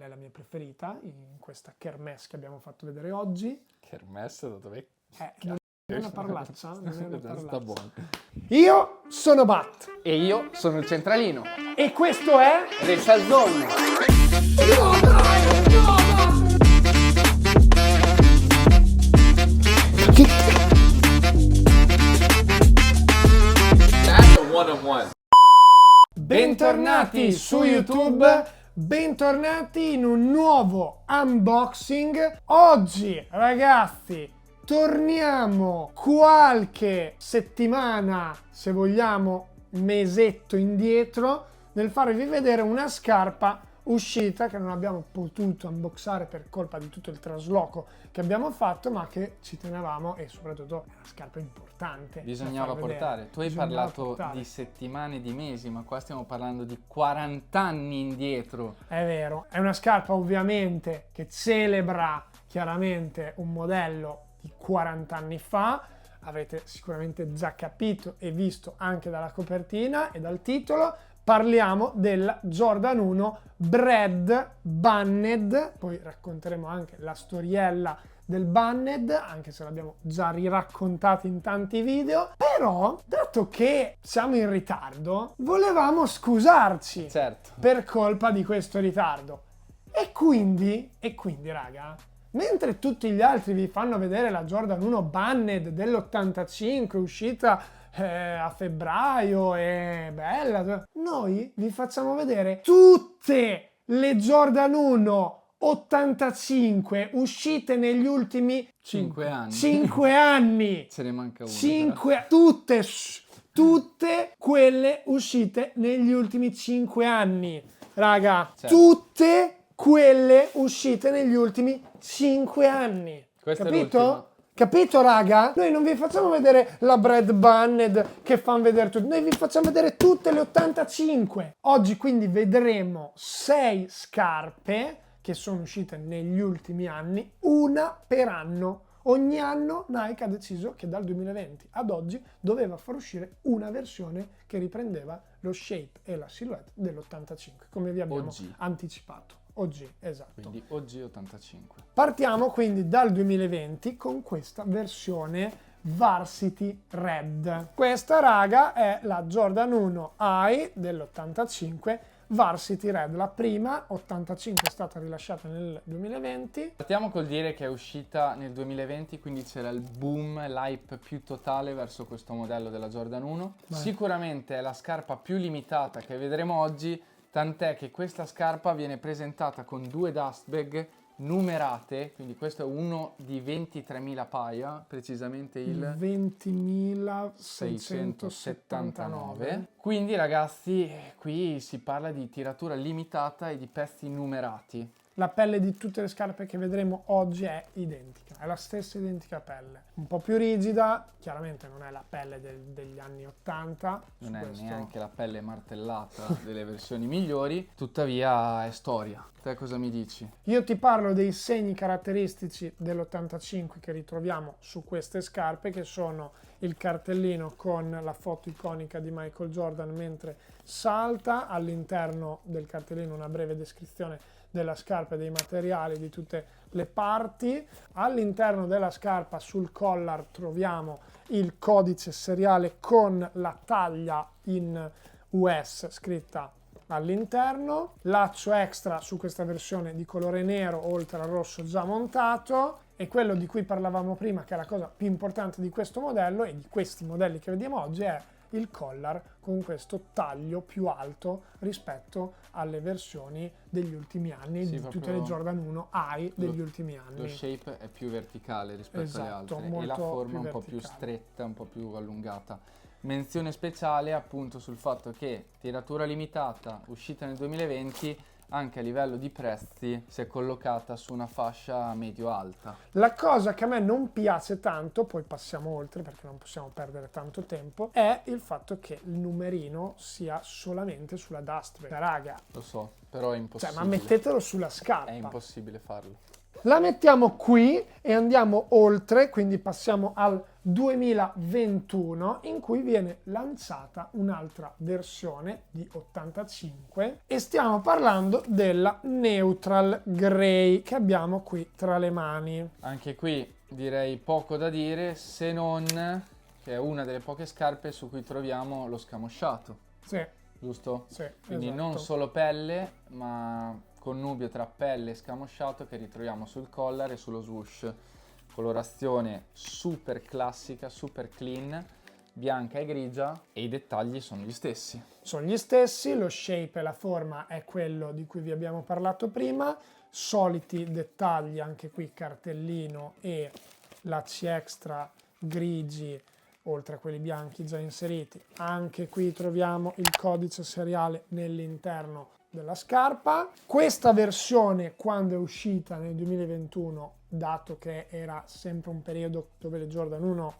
è la mia preferita in questa kermesse che abbiamo fatto vedere oggi. Kermesse da dove? Non è una parolaccia? Non è una parolaccia. Sta buono. Io sono Bat E io sono il centralino. e questo è... Resta Zone. That's a one-on-one. Bentornati su YouTube, bentornati in un nuovo unboxing. Oggi, ragazzi, torniamo qualche settimana, se vogliamo, mesetto indietro, nel farvi vedere una scarpa uscita che non abbiamo potuto unboxare per colpa di tutto il trasloco che abbiamo fatto, ma che ci tenevamo e soprattutto è una scarpa importante. Bisognava portare. Tu hai parlato di settimane, di mesi, ma qua stiamo parlando di 40 anni indietro. È vero, è una scarpa ovviamente che celebra chiaramente un modello di 40 anni fa. Avete sicuramente già capito e visto anche dalla copertina e dal titolo. Parliamo della Jordan 1 Bred Banned, poi racconteremo anche la storiella del Banned, anche se l'abbiamo già riraccontato in tanti video. Però, dato che siamo in ritardo, volevamo scusarci per colpa di questo ritardo. E quindi raga, mentre tutti gli altri vi fanno vedere la Jordan 1 Banned dell'85, uscita a febbraio, è bella, noi vi facciamo vedere tutte le Jordan 1 85 uscite negli ultimi 5 anni. 5 anni. Ce ne manca una. 5, tutte quelle uscite negli ultimi 5 anni. Raga, tutte quelle uscite negli ultimi 5 anni. Questa capito? Capito, raga? Noi non vi facciamo vedere la Bred Banned che fanno vedere tutti, noi vi facciamo vedere tutte le 85. Oggi quindi vedremo 6 scarpe che sono uscite negli ultimi anni, una per anno. Ogni anno Nike ha deciso che dal 2020 ad oggi doveva far uscire una versione che riprendeva lo shape e la silhouette dell'85, come vi abbiamo anticipato. Oggi, esatto. Quindi oggi 85. Partiamo quindi dal 2020 con questa versione Varsity Red. Questa, raga, è la Jordan 1 High dell'85 Varsity Red. La prima, 85, è stata rilasciata nel 2020. Partiamo col dire che è uscita nel 2020, quindi c'era il boom, l'hype più totale verso questo modello della Jordan 1. Sicuramente è la scarpa più limitata che vedremo oggi, tant'è che questa scarpa viene presentata con 2 dust bag numerate, quindi questo è uno di 23.000 paia, precisamente il 20.679. Quindi ragazzi, qui si parla di tiratura limitata e di pezzi numerati. La pelle di tutte le scarpe che vedremo oggi è identica, è la stessa identica pelle. Un po' più rigida, chiaramente non è la pelle degli anni 80. Non è neanche la pelle martellata delle versioni migliori, tuttavia è storia. Te cosa mi dici? Io ti parlo dei segni caratteristici dell'85 che ritroviamo su queste scarpe, che sono il cartellino con la foto iconica di Michael Jordan mentre salta, all'interno del cartellino una breve descrizione della scarpa e dei materiali di tutte le parti. All'interno della scarpa sul collar troviamo il codice seriale con la taglia in US scritta all'interno, laccio extra su questa versione di colore nero oltre al rosso già montato, e quello di cui parlavamo prima, che è la cosa più importante di questo modello e di questi modelli che vediamo oggi, è il collar con questo taglio più alto rispetto alle versioni degli ultimi anni, di tutte le Jordan 1 High degli ultimi anni. Lo shape è più verticale rispetto alle altre e la forma un po' più stretta, un po' più allungata. Menzione speciale appunto sul fatto che tiratura limitata, uscita nel 2020, anche a livello di prezzi si è collocata su una fascia medio-alta. La cosa che a me non piace tanto, poi passiamo oltre perché non possiamo perdere tanto tempo, è il fatto che il numerino sia solamente sulla dust bag. Raga, lo so, però è impossibile. Cioè, ma mettetelo sulla scarpa. È impossibile farlo. La mettiamo qui e andiamo oltre, quindi passiamo al 2021 in cui viene lanciata un'altra versione di 85 e stiamo parlando della Neutral Grey che abbiamo qui tra le mani. Anche qui direi poco da dire, se non che è una delle poche scarpe su cui troviamo lo scamosciato. Sì. Giusto? Sì, quindi esatto. non solo pelle, ma connubio tra pelle e scamosciato che ritroviamo sul collar e sullo swoosh. Colorazione super classica, super clean, bianca e grigia, e i dettagli sono gli stessi. Sono gli stessi, lo shape e la forma è quello di cui vi abbiamo parlato prima, soliti dettagli anche qui, cartellino e lacci extra grigi, oltre a quelli bianchi già inseriti. Anche qui troviamo il codice seriale nell'interno della scarpa. Questa versione, quando è uscita nel 2021, dato che era sempre un periodo dove le Jordan 1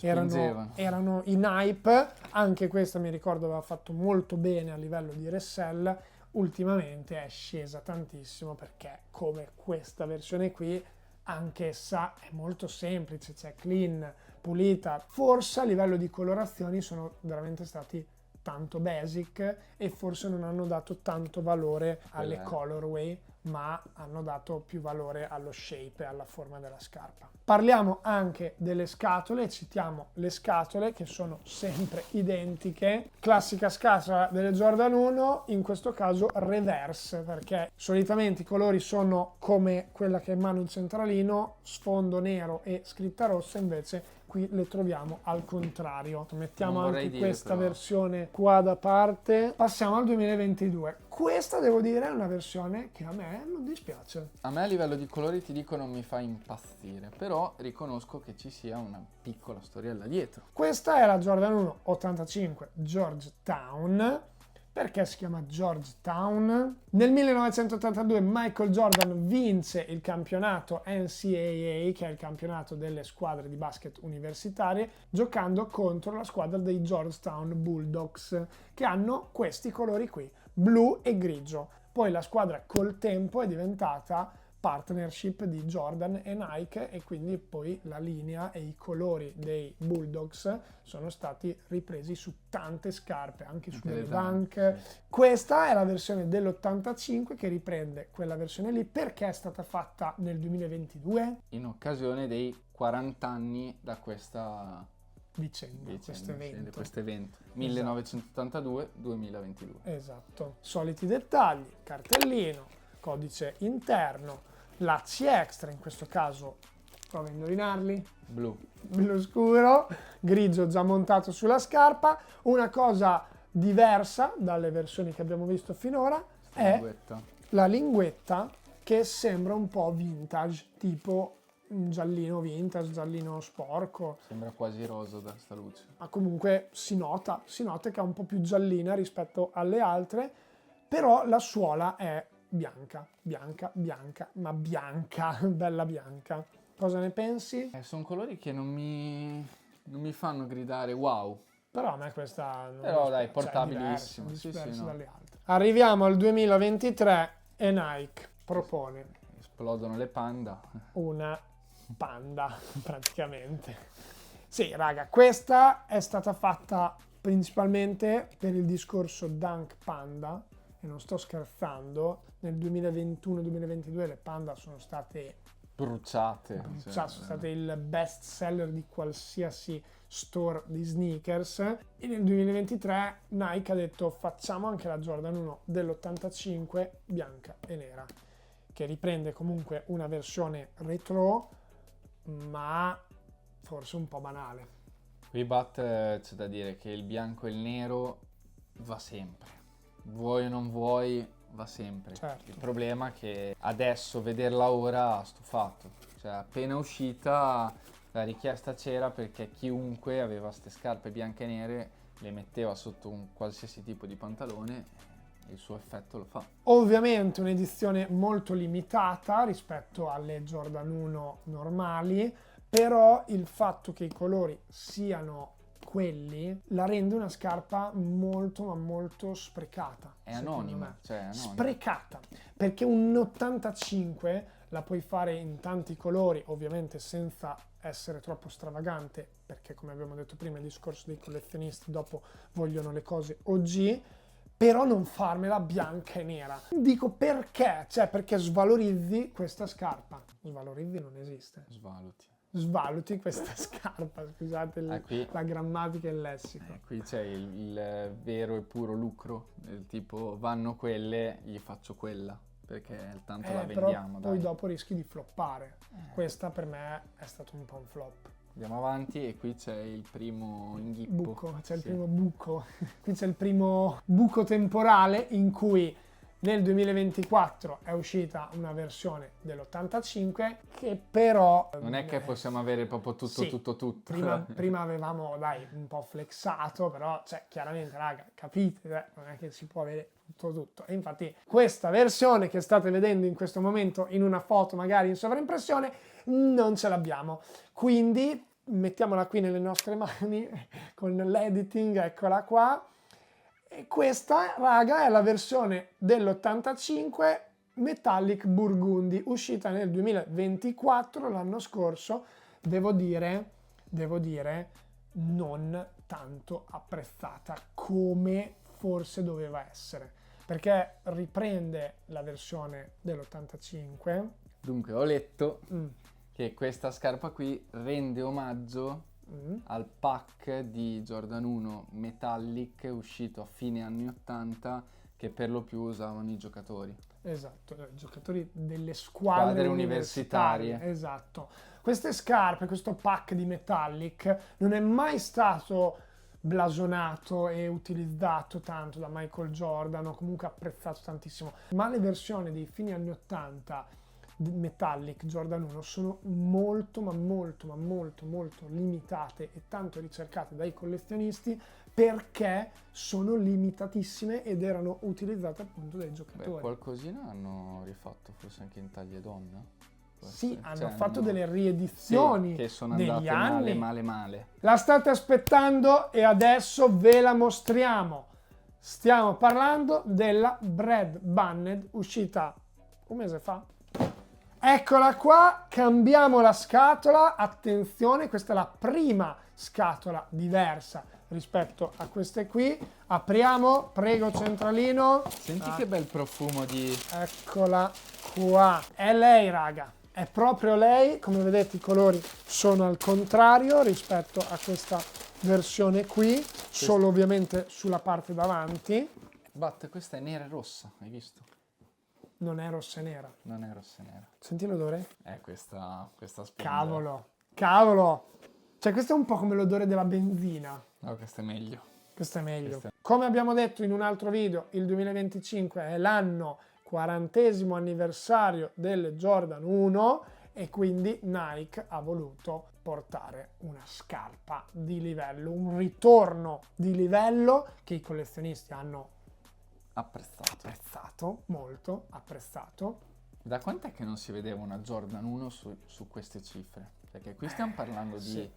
erano in hype, anche questa mi ricordo aveva fatto molto bene a livello di resell, ultimamente è scesa tantissimo perché come questa versione qui anch'essa è molto semplice, cioè clean, pulita. Forse a livello di colorazioni sono veramente stati tanto basic e forse non hanno dato tanto valore alle colorway, ma hanno dato più valore allo shape e alla forma della scarpa. Parliamo anche delle scatole, citiamo le scatole che sono sempre identiche. Classica scatola delle Jordan 1, in questo caso reverse, perché solitamente i colori sono come quella che è in mano il centralino, sfondo nero e scritta rossa, invece qui le troviamo al contrario. Mettiamo anche questa versione qua da parte. Passiamo al 2022. Questa devo dire è una versione che a me non dispiace. A me a livello di colori ti dico non mi fa impazzire, però riconosco che ci sia una piccola storiella dietro. Questa è la Jordan 1 85 Georgetown. Perché si chiama Georgetown? Nel 1982 Michael Jordan vince il campionato NCAA, che è il campionato delle squadre di basket universitarie, giocando contro la squadra dei Georgetown Bulldogs, che hanno questi colori qui, blu e grigio. Poi la squadra col tempo è diventata partnership di Jordan e Nike e quindi poi la linea e i colori dei Bulldogs sono stati ripresi su tante scarpe, anche su delle Dunk. Sì. Questa è la versione dell'85 che riprende quella versione lì perché è stata fatta nel 2022 in occasione dei 40 anni da questa vicenda, questo evento. 1982-2022. Esatto. Soliti dettagli, cartellino, codice interno, lacci extra, in questo caso prova a indovinarli. Blu scuro, grigio già montato sulla scarpa. Una cosa diversa dalle versioni che abbiamo visto finora è la linguetta che sembra un po' vintage, tipo un giallino vintage, giallino sporco. Sembra quasi rosa da sta luce. Ma comunque si nota che è un po' più giallina rispetto alle altre, però la suola è bianca, ma bianca, bella bianca. Cosa ne pensi? Sono colori che non mi fanno gridare wow. Però a me questa non però dai, portabilissimo. Cioè, diversa dalle altre. Arriviamo al 2023 e Nike propone. Esplodono le panda. Una panda, praticamente. Sì, raga, questa è stata fatta principalmente per il discorso Dunk Panda, e non sto scherzando. Nel 2021-2022 le Panda sono state bruciate, sono state il best seller di qualsiasi store di sneakers, e nel 2023 Nike ha detto facciamo anche la Jordan 1 dell'85 bianca e nera, che riprende comunque una versione retro ma forse un po' banale. Qui c'è da dire che il bianco e il nero va sempre, vuoi o non vuoi va sempre. Certo. Il problema è che adesso vederla ora ha stufato, cioè appena uscita la richiesta c'era perché chiunque aveva queste scarpe bianche e nere le metteva sotto un qualsiasi tipo di pantalone e il suo effetto lo fa. Ovviamente un'edizione molto limitata rispetto alle Jordan 1 normali, però il fatto che i colori siano quelli la rende una scarpa molto ma molto sprecata. È anonima, cioè è anonima. Sprecata, perché un 85 la puoi fare in tanti colori, ovviamente senza essere troppo stravagante, perché come abbiamo detto prima il discorso dei collezionisti dopo vogliono le cose OG, però non farmela bianca e nera. Dico perché? Cioè perché svalorizzi questa scarpa. Svalorizzi non esiste. Svaluti questa scarpa, scusate la grammatica e il lessico. Qui c'è il vero e puro lucro, del tipo vanno quelle, gli faccio quella, perché tanto la vendiamo. Però poi dopo rischi di floppare. Questa per me è stato un po' un flop. Andiamo avanti e qui c'è il primo inghippo. Il primo buco. Qui c'è il primo buco temporale in cui nel 2024 è uscita una versione dell'85 che però... Non è che possiamo avere proprio tutto. Prima avevamo, un po' flexato, però, chiaramente, raga, capite, non è che si può avere tutto. E infatti questa versione che state vedendo in questo momento in una foto, magari in sovraimpressione, non ce l'abbiamo. Quindi mettiamola qui nelle nostre mani con l'editing, eccola qua. E questa, raga, è la versione dell'85 Metallic Burgundy, uscita nel 2024, l'anno scorso. Devo dire, non tanto apprezzata come forse doveva essere, perché riprende la versione dell'85. Dunque, ho letto che questa scarpa qui rende omaggio al pack di Jordan 1 Metallic uscito a fine anni 80 che per lo più usavano i giocatori. Esatto, i giocatori delle squadre universitarie. Esatto. Queste scarpe, questo pack di Metallic non è mai stato blasonato e utilizzato tanto da Michael Jordan, o comunque apprezzato tantissimo, ma le versioni dei fine anni 80 Metallic Jordan 1 sono molto limitate e tanto ricercate dai collezionisti perché sono limitatissime ed erano utilizzate appunto dai giocatori. Qualcosina hanno rifatto forse anche in taglia donna. Sì, hanno fatto delle riedizioni che sono degli andate anni. male. La state aspettando e adesso ve la mostriamo. Stiamo parlando della Brad Banned, uscita un mese fa. Eccola qua, cambiamo la scatola, attenzione, questa è la prima scatola diversa rispetto a queste qui. Apriamo, prego centralino. Senti che bel profumo di... Eccola qua, è lei raga, è proprio lei, come vedete i colori sono al contrario rispetto a questa versione qui, solo ovviamente sulla parte davanti. Questa è nera e rossa, hai visto? Non è rossa e nera. Non è rossa e nera. Senti l'odore? Questa splendore. Cavolo! Cioè questo è un po' come l'odore della benzina. No, questo è meglio. Questo è meglio. Come abbiamo detto in un altro video, il 2025 è l'anno 40° anniversario delle Jordan 1 e quindi Nike ha voluto portare una scarpa di livello, un ritorno di livello che i collezionisti hanno apprezzato, molto apprezzato. Da quant'è che non si vedeva una Jordan 1 su queste cifre? Perché qui stiamo parlando di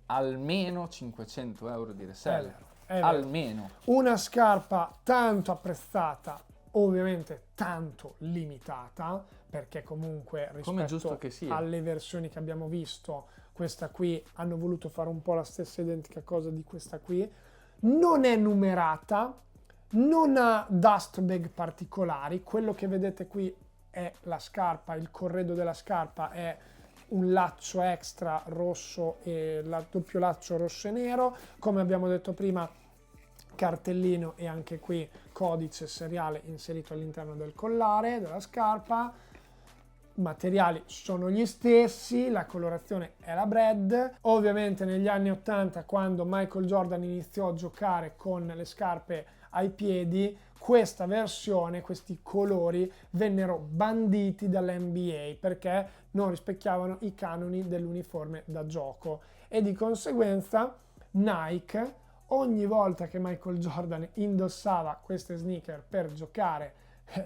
almeno 500 euro di reseller. È vero. Almeno. Una scarpa tanto apprezzata, ovviamente tanto limitata, perché comunque rispetto alle versioni che abbiamo visto, questa qui hanno voluto fare un po' la stessa identica cosa di questa qui. Non è numerata, non ha dust bag particolari, quello che vedete qui è la scarpa, il corredo della scarpa è un laccio extra rosso e doppio laccio rosso e nero, come abbiamo detto prima cartellino e anche qui codice seriale inserito all'interno del collare della scarpa, materiali sono gli stessi, la colorazione è la Brad. Ovviamente negli anni 80 quando Michael Jordan iniziò a giocare con le scarpe ai piedi, questa versione, questi colori vennero banditi dall'NBA perché non rispecchiavano i canoni dell'uniforme da gioco e di conseguenza Nike ogni volta che Michael Jordan indossava queste sneaker per giocare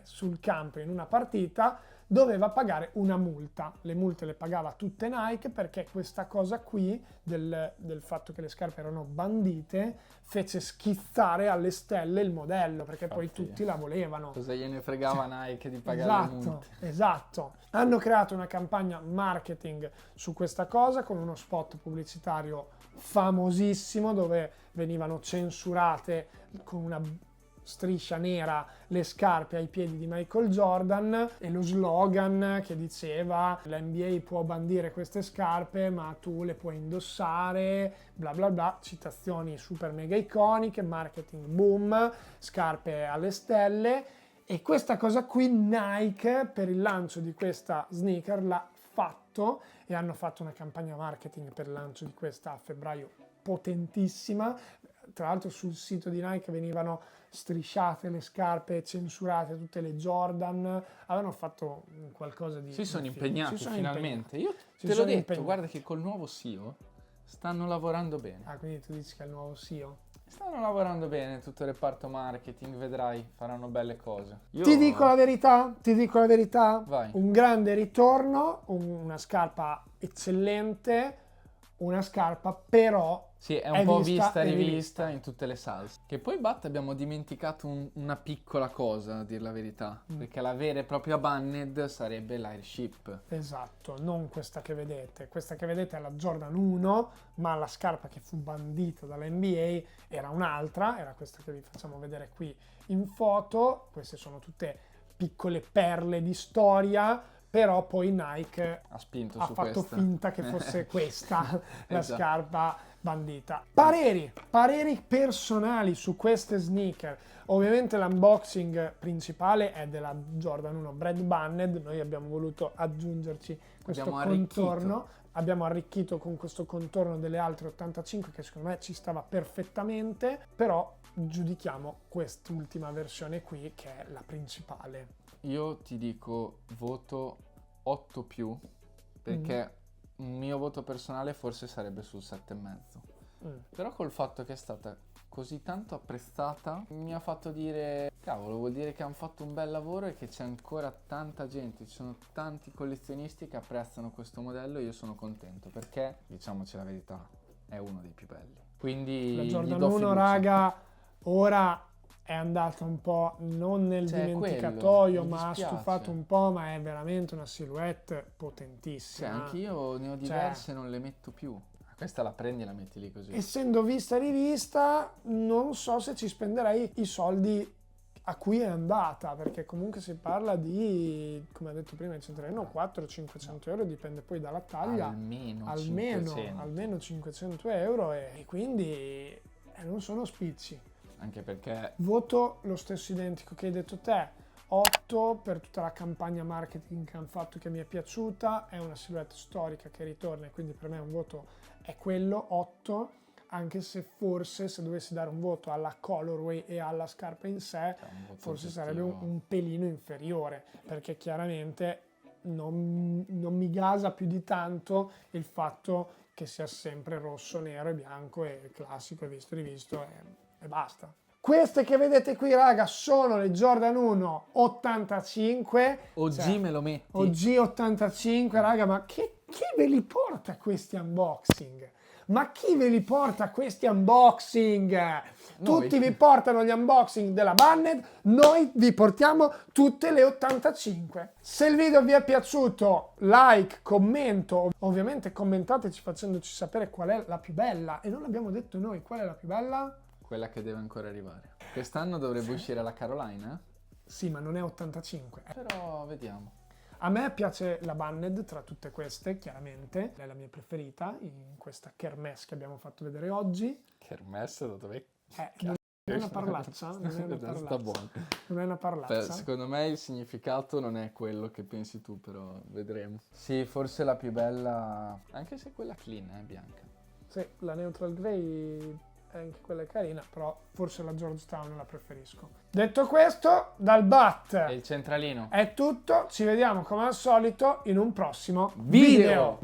sul campo in una partita doveva pagare una multa. Le multe le pagava tutte Nike perché questa cosa qui del fatto che le scarpe erano bandite fece schizzare alle stelle il modello, perché poi tutti la volevano. Cosa gliene fregava Nike di pagare le multe? Esatto. Hanno creato una campagna marketing su questa cosa con uno spot pubblicitario famosissimo dove venivano censurate con una striscia nera le scarpe ai piedi di Michael Jordan e lo slogan che diceva l'NBA può bandire queste scarpe ma tu le puoi indossare, bla bla bla, citazioni super mega iconiche, marketing boom, scarpe alle stelle. E questa cosa qui Nike per il lancio di questa sneaker l'ha fatto e hanno fatto una campagna marketing per il lancio di questa a febbraio potentissima. Tra l'altro sul sito di Nike venivano strisciate le scarpe, censurate tutte le Jordan, avevano fatto qualcosa di... Si sono impegnati finalmente. impegnati. Io te l'ho detto, guarda che col nuovo CEO stanno lavorando bene. Ah, quindi tu dici che è il nuovo CEO? Stanno lavorando bene, tutto il reparto marketing, vedrai, faranno belle cose. Ti dico la verità, Vai. Un grande ritorno, una scarpa eccellente, una scarpa però... Sì, è un po' vista e e rivista in tutte le salse. Che poi abbiamo dimenticato una piccola cosa, a dir la verità. Perché la vera e propria banned sarebbe l'Airship. Esatto, non questa che vedete. Questa che vedete è la Jordan 1, ma la scarpa che fu bandita dall'NBA era un'altra, era questa che vi facciamo vedere qui in foto. Queste sono tutte piccole perle di storia, però poi Nike Ha spinto ha su fatto questa. finta che fosse questa la Esatto. scarpa bandita. Pareri personali su queste sneaker. Ovviamente l'unboxing principale è della Jordan 1 Bread Banned, noi abbiamo voluto aggiungerci questo contorno. Abbiamo arricchito con questo contorno delle altre 85 che secondo me ci stava perfettamente, però giudichiamo quest'ultima versione qui che è la principale. Io ti dico voto 8+, perché il mio voto personale forse sarebbe sul 7,5. Però col fatto che è stata così tanto apprezzata mi ha fatto dire cavolo, vuol dire che hanno fatto un bel lavoro e che c'è ancora tanta gente, ci sono tanti collezionisti che apprezzano questo modello e io sono contento perché, diciamoci la verità, è uno dei più belli. Quindi la gli Jordan do 1 fiducia. raga ora è andata un po' non nel dimenticatoio, mi ma ha dispiace. stufato un po', ma è veramente una silhouette potentissima. Cioè, anch'io ne ho diverse, non le metto più. Questa la prendi e la metti lì così. Essendo vista e rivista, non so se ci spenderei i soldi a cui è andata, perché comunque si parla di, come ha detto prima il centralino, 400-500 euro, dipende poi dalla taglia. Almeno 500 euro e quindi non sono spicci. Anche perché voto lo stesso identico che hai detto te, 8 per tutta la campagna marketing che hanno fatto che mi è piaciuta, è una silhouette storica che ritorna e quindi per me un voto è quello, 8, anche se forse se dovessi dare un voto alla colorway e alla scarpa in sé, forse sarebbe un pelino inferiore, perché chiaramente non mi gasa più di tanto il fatto che sia sempre rosso, nero e bianco e classico e visto e rivisto e basta. Queste che vedete qui raga sono le Jordan 1 85 OG me lo metti OG 85 raga, ma chi ve li porta questi unboxing? Ma chi ve li porta questi unboxing? Tutti vi portano gli unboxing della Banned, noi vi portiamo tutte le 85. Se il video vi è piaciuto, like, commento, ovviamente commentateci facendoci sapere qual è la più bella e non l'abbiamo detto noi, qual è la più bella? Quella che deve ancora arrivare. Quest'anno dovrebbe uscire la Carolina? Sì, ma non è 85. Però vediamo. A me piace la Banned tra tutte queste, chiaramente. È la mia preferita in questa kermesse che abbiamo fatto vedere oggi. Kermesse da dove? Non è una parlaccia? Non è una parlaccia. Sta buono. Non è una parlaccia? Secondo me il significato non è quello che pensi tu, però vedremo. Sì, forse la più bella, anche se quella clean è bianca. Sì, la Neutral Grey anche quella è carina, però forse la Georgetown la preferisco. Detto questo, dal BAT E il centralino è tutto, ci vediamo come al solito in un prossimo video.